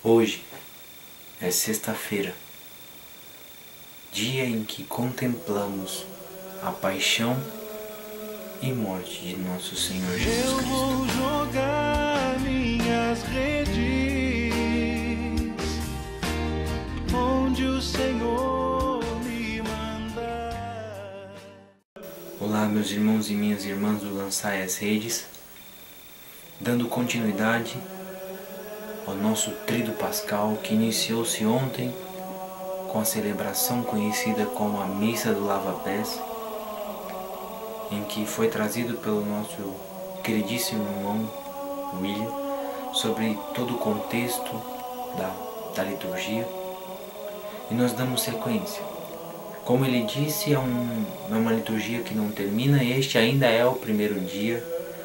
Hoje é sexta-feira, dia em que contemplamos a paixão e morte de nosso Senhor Jesus Cristo. Eu vou jogar minhas redes onde o Senhor me mandar. Olá, meus irmãos e minhas irmãs do Lançai as Redes, dando continuidade ao nosso Tríduo Pascal, que iniciou-se ontem com a celebração conhecida como a Missa do Lava-Pés, em que foi trazido pelo nosso queridíssimo irmão William sobre todo o contexto da liturgia, e nós damos sequência. Como ele disse, é uma liturgia que não termina. Este ainda é o primeiro dia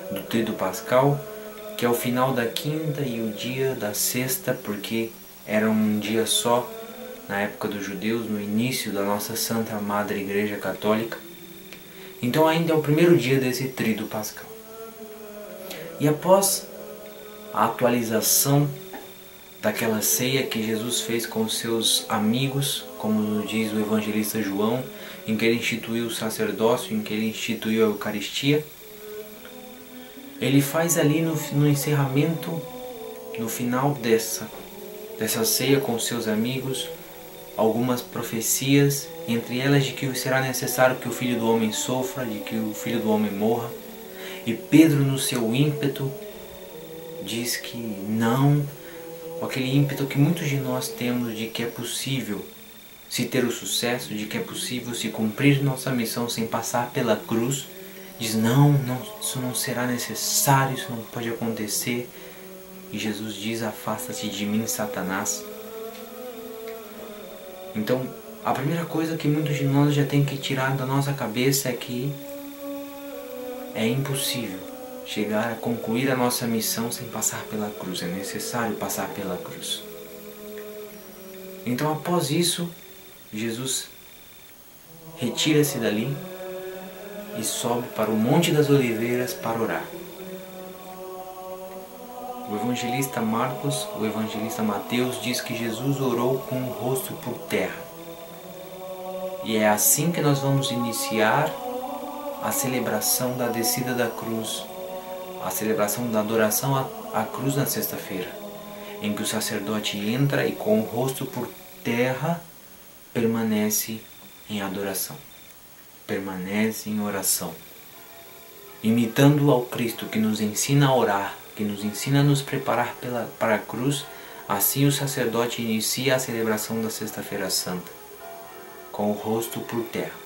do Tríduo Pascal, que é o final da quinta e o dia da sexta, porque era um dia só na época dos judeus, no início da nossa Santa Madre Igreja Católica. Então ainda é o primeiro dia desse Tríduo Pascal. E após a atualização daquela ceia que Jesus fez com os seus amigos, como nos diz o evangelista João, em que ele instituiu o sacerdócio, em que ele instituiu a Eucaristia, ele faz ali no encerramento, no final dessa ceia com os seus amigos, algumas profecias, entre elas de que será necessário que o Filho do Homem sofra, de que o Filho do Homem morra. E Pedro, no seu ímpeto, diz que não, aquele ímpeto que muitos de nós temos de que é possível se ter o sucesso, de que é possível se cumprir nossa missão sem passar pela cruz. Diz, não, isso não será necessário, isso não pode acontecer. E Jesus diz, afasta-te de mim, Satanás. Então, a primeira coisa que muitos de nós já tem que tirar da nossa cabeça é que é impossível chegar a concluir a nossa missão sem passar pela cruz. É necessário passar pela cruz. Então, após isso, Jesus retira-se dali e sobe para o Monte das Oliveiras para orar. O evangelista Marcos, o evangelista Mateus diz que Jesus orou com o rosto por terra. E é assim que nós vamos iniciar a celebração da descida da cruz, a celebração da adoração à cruz na sexta-feira, em que o sacerdote entra e com o rosto por terra permanece em adoração, permanece em oração, imitando ao Cristo que nos ensina a orar, que nos ensina a nos preparar para a cruz. Assim o sacerdote inicia a celebração da Sexta-feira Santa, com o rosto por terra.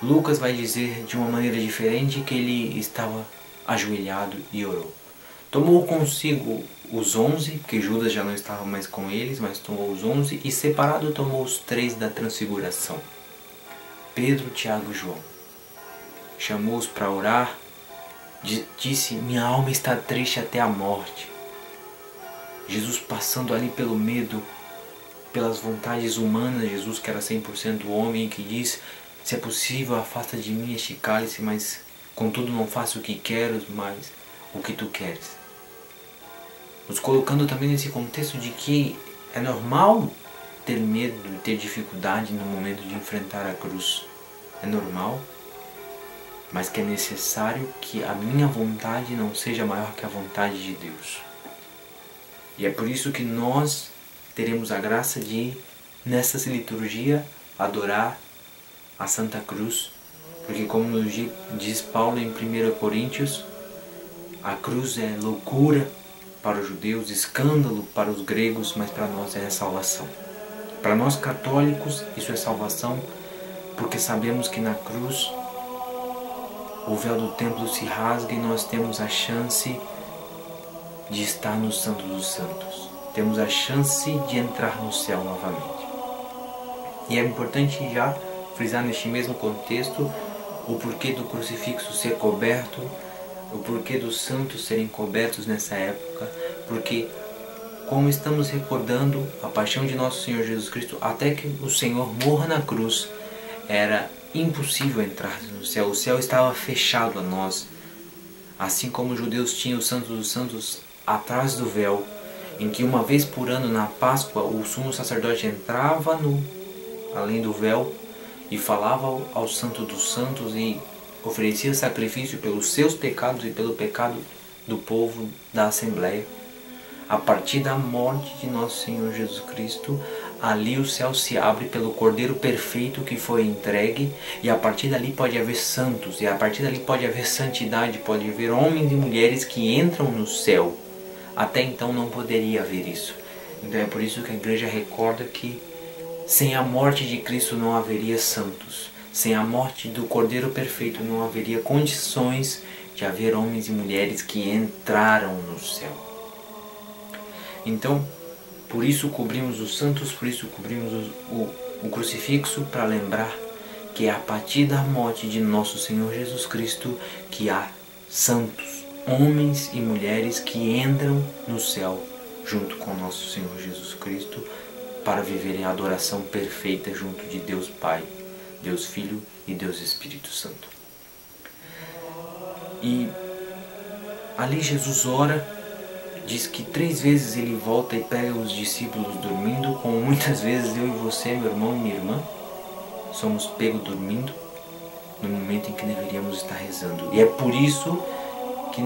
Lucas vai dizer de uma maneira diferente que ele estava ajoelhado e orou. Tomou consigo os 11, porque Judas já não estava mais com eles, mas tomou os 11, e separado tomou os 3 da transfiguração, Pedro, Tiago e João. Chamou-os para orar, disse, minha alma está triste até a morte. Jesus passando ali pelo medo, pelas vontades humanas, Jesus que era 100% homem, que diz, se é possível afasta de mim este cálice, mas contudo não faço o que quero, mas o que tu queres. Nos colocando também nesse contexto de que é normal ter medo, ter dificuldade no momento de enfrentar a cruz. É normal, mas que é necessário que a minha vontade não seja maior que a vontade de Deus. E é por isso que nós teremos a graça de, nessa liturgia, adorar a Santa Cruz, porque como nos diz Paulo em 1 Coríntios, a cruz é loucura para os judeus, escândalo para os gregos, mas para nós é salvação. Para nós católicos isso é salvação, porque sabemos que na cruz o véu do templo se rasga e nós temos a chance de estar no Santo dos Santos. Temos a chance de entrar no céu novamente. E é importante já frisar neste mesmo contexto o porquê do crucifixo ser coberto, o porquê dos santos serem cobertos nessa época, porque como estamos recordando a paixão de nosso Senhor Jesus Cristo, até que o Senhor morra na cruz, era impossível entrar no céu. O céu estava fechado a nós. Assim como os judeus tinham o Santo dos Santos atrás do véu, em que uma vez por ano na Páscoa o sumo sacerdote entrava além do véu e falava ao Santo dos Santos e oferecia sacrifício pelos seus pecados e pelo pecado do povo da Assembleia. A partir da morte de nosso Senhor Jesus Cristo, ali o céu se abre pelo Cordeiro perfeito que foi entregue, e a partir dali pode haver santos, e a partir dali pode haver santidade, pode haver homens e mulheres que entram no céu. Até então não poderia haver isso. Então é por isso que a igreja recorda que sem a morte de Cristo não haveria santos. Sem a morte do Cordeiro perfeito não haveria condições de haver homens e mulheres que entraram no céu. Então, por isso cobrimos os santos, por isso cobrimos o crucifixo, para lembrar que é a partir da morte de nosso Senhor Jesus Cristo que há santos, homens e mulheres que entram no céu junto com nosso Senhor Jesus Cristo para viverem a adoração perfeita junto de Deus Pai, Deus Filho e Deus Espírito Santo. E ali Jesus ora, diz que 3 vezes ele volta e pega os discípulos dormindo, como muitas vezes eu e você, meu irmão e minha irmã, somos pegos dormindo no momento em que deveríamos estar rezando. E é por isso que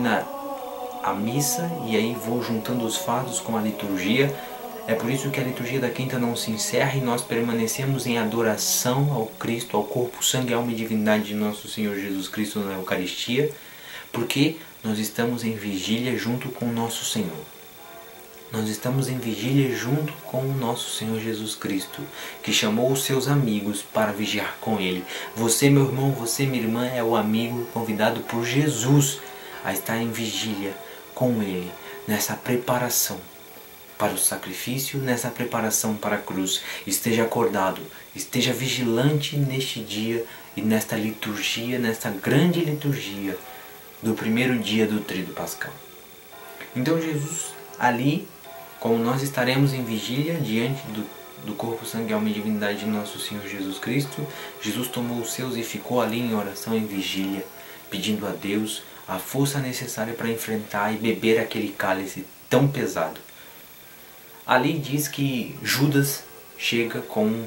a missa, e aí vou juntando os fatos com a liturgia, é por isso que a liturgia da quinta não se encerra e nós permanecemos em adoração ao Cristo, ao corpo, sangue, alma e divindade de nosso Senhor Jesus Cristo na Eucaristia, porque nós estamos em vigília junto com o nosso Senhor. Nós estamos em vigília junto com o nosso Senhor Jesus Cristo, que chamou os seus amigos para vigiar com Ele. Você, meu irmão, você, minha irmã, é o amigo convidado por Jesus a estar em vigília com Ele, nessa preparação para o sacrifício, nessa preparação para a cruz. Esteja acordado, esteja vigilante neste dia e nesta liturgia, nesta grande liturgia do primeiro dia do Tríduo Pascal. Então Jesus ali, como nós estaremos em vigília diante do corpo, sangue, alma e divindade de nosso Senhor Jesus Cristo, Jesus tomou os seus e ficou ali em oração, em vigília, pedindo a Deus a força necessária para enfrentar e beber aquele cálice tão pesado. Ali diz que Judas chega com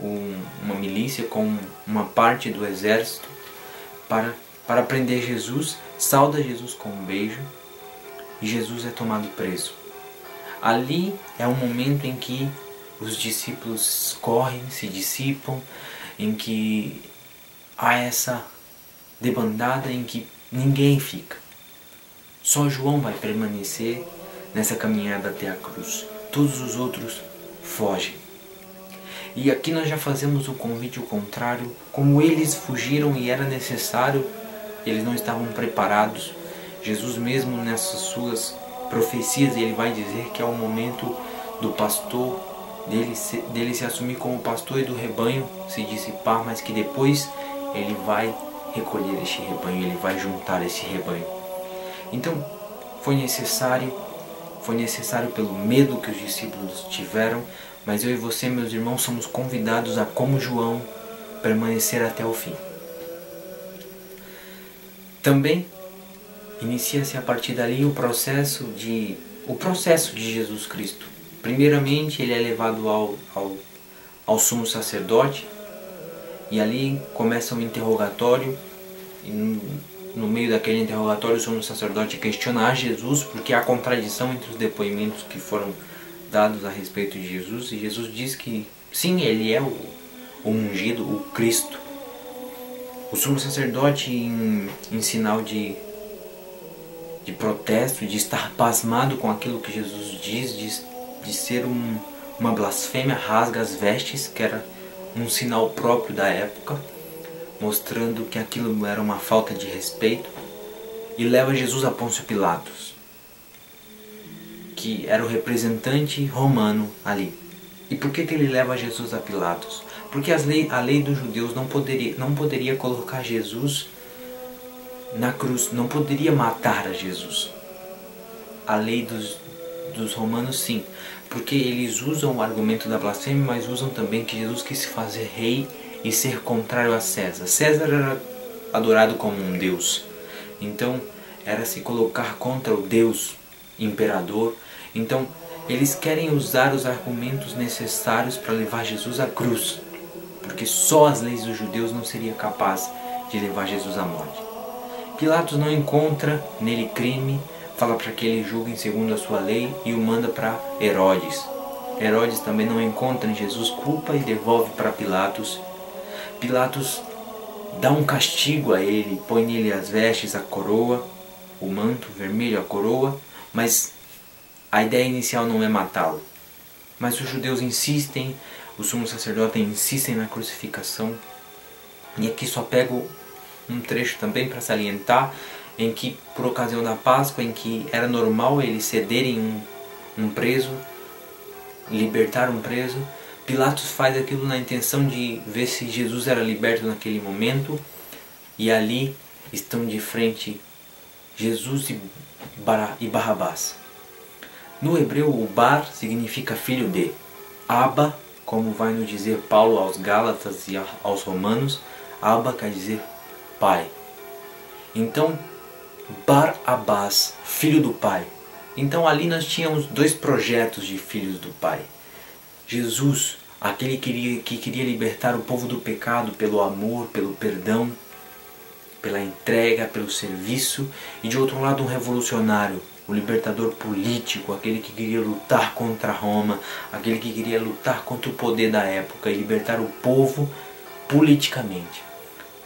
uma milícia, com uma parte do exército para prender Jesus, sauda Jesus com um beijo e Jesus é tomado preso. Ali é um momento em que os discípulos correm, se dissipam, em que há essa debandada em que ninguém fica. Só João vai permanecer nessa caminhada até a cruz. Todos os outros fogem. E aqui nós já fazemos o convite ao contrário. Como eles fugiram e era necessário, eles não estavam preparados. Jesus mesmo nessas suas profecias, ele vai dizer que é o momento do pastor, dele se assumir como pastor e do rebanho se dissipar, mas que depois ele vai recolher este rebanho, ele vai juntar esse rebanho. Então foi necessário pelo medo que os discípulos tiveram, mas eu e você, meus irmãos, somos convidados a, como João, permanecer até o fim. Também inicia-se a partir dali o processo de Jesus Cristo. Primeiramente ele é levado ao sumo sacerdote e ali começa um interrogatório. E no meio daquele interrogatório o sumo sacerdote questiona a Jesus porque há contradição entre os depoimentos que foram dados a respeito de Jesus, e Jesus diz que sim, ele é o ungido, o Cristo. O sumo sacerdote, em sinal de protesto, de estar pasmado com aquilo que Jesus diz, de ser uma blasfêmia, rasga as vestes, que era um sinal próprio da época, mostrando que aquilo era uma falta de respeito, e leva Jesus a Pôncio Pilatos, que era o representante romano ali. E por que ele leva Jesus a Pilatos? Porque a lei dos judeus não poderia colocar Jesus na cruz, não poderia matar a Jesus. A lei dos romanos sim, porque eles usam o argumento da blasfêmia, mas usam também que Jesus quis se fazer rei e ser contrário a César. César era adorado como um deus, então era se colocar contra o Deus imperador, Então, eles querem usar os argumentos necessários para levar Jesus à cruz, porque só as leis dos judeus não seriam capazes de levar Jesus à morte. Pilatos não encontra nele crime, fala para que ele julgue segundo a sua lei e o manda para Herodes. Herodes também não encontra em Jesus culpa e devolve para Pilatos. Pilatos dá um castigo a ele, põe nele as vestes, a coroa, o manto vermelho, a coroa, mas a ideia inicial não é matá-lo. Mas os judeus insistem, os sumos sacerdotes insistem na crucificação. E aqui só pego um trecho também para salientar, em que por ocasião da Páscoa, em que era normal eles cederem um preso, libertar um preso, Pilatos faz aquilo na intenção de ver se Jesus era liberto naquele momento, e ali estão de frente Jesus e Barrabás. No hebreu, o Bar significa filho de. Abba, como vai nos dizer Paulo aos Gálatas e aos Romanos, Abba quer dizer pai. Então, Barrabás, filho do pai. Então ali nós tínhamos dois projetos de filhos do pai. Jesus, aquele que queria libertar o povo do pecado pelo amor, pelo perdão, pela entrega, pelo serviço, e de outro lado um revolucionário, o libertador político, aquele que queria lutar contra Roma, aquele que queria lutar contra o poder da época e libertar o povo politicamente.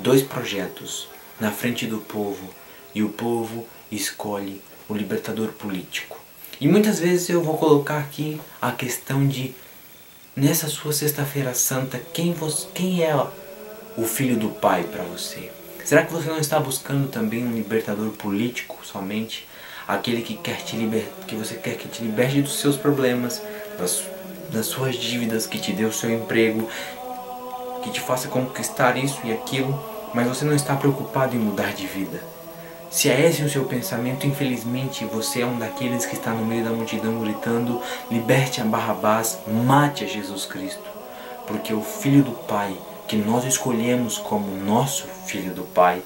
Dois projetos na frente do povo, e o povo escolhe o libertador político. E muitas vezes eu vou colocar aqui a questão de, nessa sua sexta-feira santa, quem é o filho do pai para você? Será que você não está buscando também um libertador político somente? Aquele que você quer que te liberte dos seus problemas, das suas dívidas, que te dê o seu emprego, que te faça conquistar isso e aquilo, mas você não está preocupado em mudar de vida. Se é esse o seu pensamento, infelizmente você é um daqueles que está no meio da multidão gritando: liberte a Barrabás, mate a Jesus Cristo. Porque o Filho do Pai, que nós escolhemos como nosso Filho do Pai,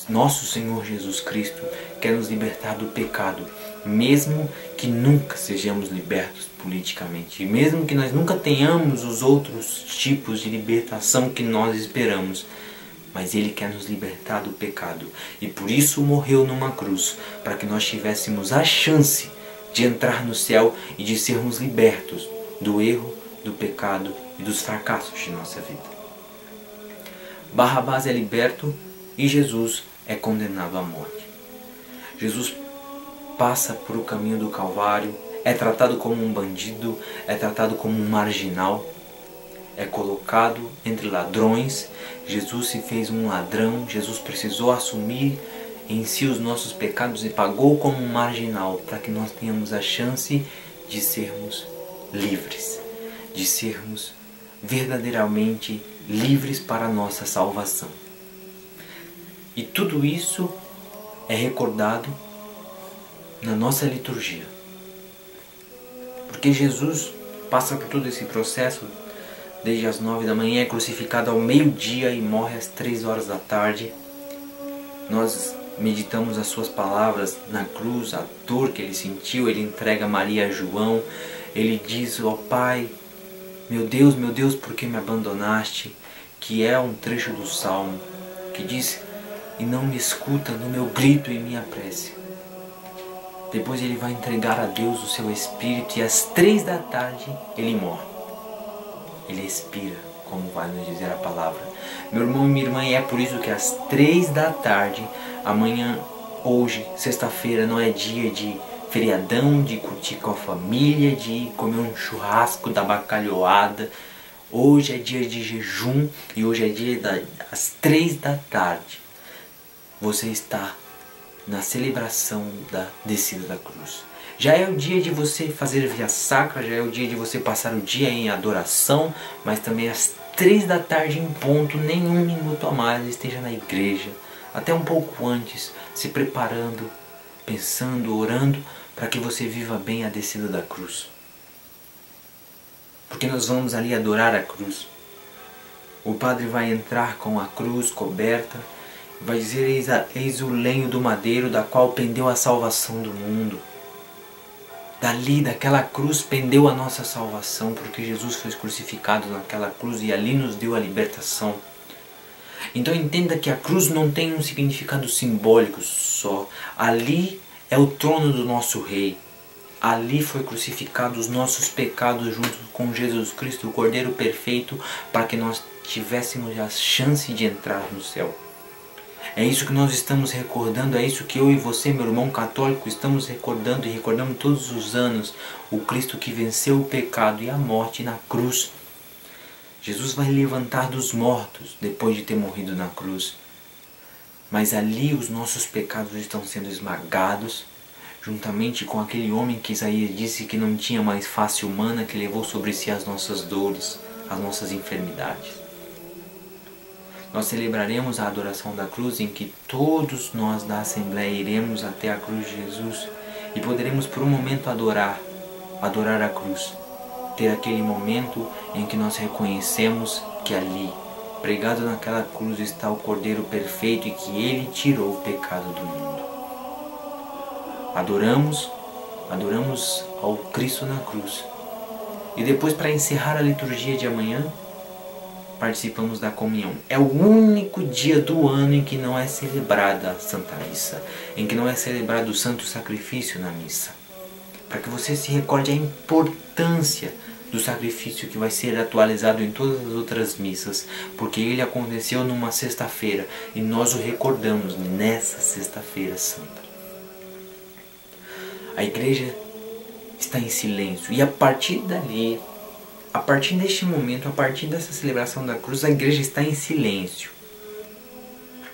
nosso Senhor Jesus Cristo, quer nos libertar do pecado, mesmo que nunca sejamos libertos politicamente, e mesmo que nós nunca tenhamos os outros tipos de libertação que nós esperamos. Mas Ele quer nos libertar do pecado, e por isso morreu numa cruz, para que nós tivéssemos a chance de entrar no céu e de sermos libertos do erro, do pecado e dos fracassos de nossa vida. Barrabás é liberto e Jesus é condenado à morte. Jesus passa por o caminho do Calvário, é tratado como um bandido, é tratado como um marginal, é colocado entre ladrões. Jesus se fez um ladrão, Jesus precisou assumir em si os nossos pecados e pagou como um marginal, para que nós tenhamos a chance de sermos livres, de sermos verdadeiramente livres para a nossa salvação. E tudo isso é recordado na nossa liturgia, porque Jesus passa por todo esse processo desde as 9 da manhã, é crucificado ao meio-dia e morre às 3 horas da tarde. Nós meditamos as suas palavras na cruz, a dor que ele sentiu. Ele entrega Maria a João, ele diz: ó Pai, meu Deus, por que me abandonaste? Que é um trecho do Salmo, que diz: e não me escuta no meu grito e minha prece. Depois ele vai entregar a Deus o seu Espírito, e às 3 da tarde ele morre. Ele expira, como vai nos dizer a palavra. Meu irmão e minha irmã, é por isso que às 3 da tarde, amanhã, hoje, sexta-feira, não é dia de feriadão, de curtir com a família, de comer um churrasco da bacalhoada. Hoje é dia de jejum e hoje é dia às 3 da tarde. Você está na celebração da descida da cruz. Já é o dia de você fazer via sacra, já é o dia de você passar o dia em adoração, mas também às 3 da tarde em ponto, nem um minuto a mais, esteja na igreja, até um pouco antes, se preparando, pensando, orando, para que você viva bem a descida da cruz. Porque nós vamos ali adorar a cruz. O padre vai entrar com a cruz coberta, vai dizer: eis o lenho do madeiro, da qual pendeu a salvação do mundo. Dali, daquela cruz, pendeu a nossa salvação, porque Jesus foi crucificado naquela cruz e ali nos deu a libertação. Então entenda que a cruz não tem um significado simbólico só. Ali é o trono do nosso Rei. Ali foi crucificado os nossos pecados junto com Jesus Cristo, o Cordeiro perfeito, para que nós tivéssemos a chance de entrar no céu. É isso que nós estamos recordando, é isso que eu e você, meu irmão católico, estamos recordando e recordamos todos os anos. O Cristo que venceu o pecado e a morte na cruz. Jesus vai levantar dos mortos depois de ter morrido na cruz. Mas ali os nossos pecados estão sendo esmagados, juntamente com aquele homem que Isaías disse que não tinha mais face humana, que levou sobre si as nossas dores, as nossas enfermidades. Nós celebraremos a adoração da cruz, em que todos nós da Assembleia iremos até a cruz de Jesus e poderemos por um momento adorar a cruz. Ter aquele momento em que nós reconhecemos que ali, pregado naquela cruz, está o Cordeiro perfeito e que Ele tirou o pecado do mundo. Adoramos ao Cristo na cruz. E depois, para encerrar a liturgia de amanhã, participamos da comunhão. É o único dia do ano em que não é celebrada a Santa Missa, em que não é celebrado o Santo Sacrifício na missa. Para que você se recorde a importância do sacrifício que vai ser atualizado em todas as outras missas, porque ele aconteceu numa sexta-feira e nós o recordamos nessa sexta-feira santa. A igreja está em silêncio e a partir dali, a partir deste momento, a partir dessa celebração da cruz, a igreja está em silêncio.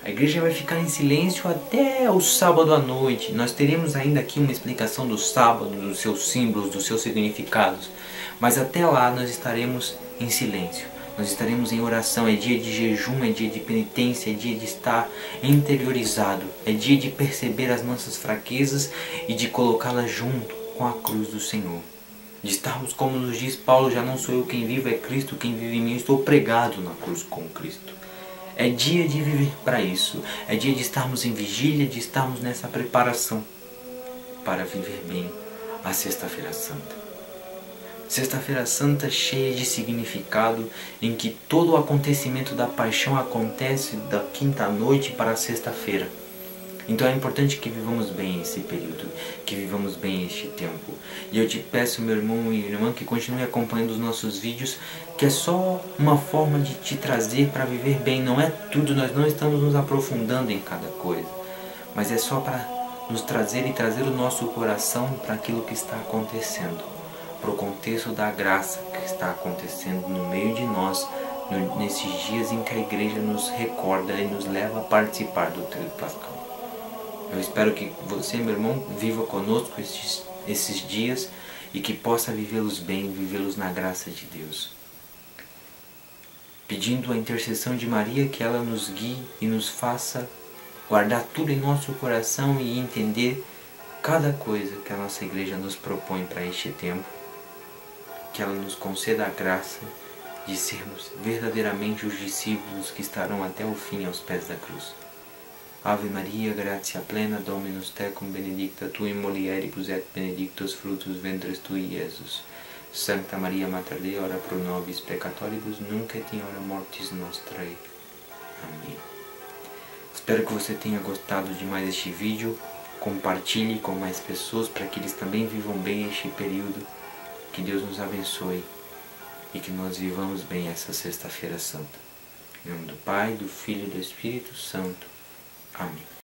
A igreja vai ficar em silêncio até o sábado à noite. Nós teremos ainda aqui uma explicação do sábado, dos seus símbolos, dos seus significados. Mas até lá nós estaremos em silêncio. Nós estaremos em oração. É dia de jejum, é dia de penitência, é dia de estar interiorizado. É dia de perceber as nossas fraquezas e de colocá-las junto com a cruz do Senhor. De estarmos, como nos diz Paulo, já não sou eu quem vive, é Cristo quem vive em mim. Eu estou pregado na cruz com Cristo. É dia de viver para isso. É dia de estarmos em vigília, de estarmos nessa preparação para viver bem a Sexta-feira Santa. Sexta-feira Santa cheia de significado, em que todo o acontecimento da paixão acontece da quinta-noite para a sexta-feira. Então é importante que vivamos bem esse período, que vivamos bem este tempo. E eu te peço, meu irmão e irmã, que continue acompanhando os nossos vídeos, que é só uma forma de te trazer para viver bem. Não é tudo, nós não estamos nos aprofundando em cada coisa, mas é só para nos trazer e trazer o nosso coração para aquilo que está acontecendo, para o contexto da graça que está acontecendo no meio de nós, nesses dias em que a igreja nos recorda e nos leva a participar do tríduo pascal. Eu espero que você, meu irmão, viva conosco esses dias e que possa vivê-los bem, vivê-los na graça de Deus. Pedindo a intercessão de Maria, que ela nos guie e nos faça guardar tudo em nosso coração e entender cada coisa que a nossa igreja nos propõe para este tempo. Que ela nos conceda a graça de sermos verdadeiramente os discípulos que estarão até o fim aos pés da cruz. Ave Maria, gratia plena, Dominus tecum, benedicta tu in mulieribus et benedictus fructus ventris tui, Iesus. Sancta Maria Mater Dei, ora pro nobis peccatoribus, nunc et in hora mortis nostrae. Amém. Espero que você tenha gostado de mais este vídeo. Compartilhe com mais pessoas para que eles também vivam bem este período. Que Deus nos abençoe e que nós vivamos bem essa Sexta-feira Santa. Em nome do Pai, do Filho e do Espírito Santo. Amém.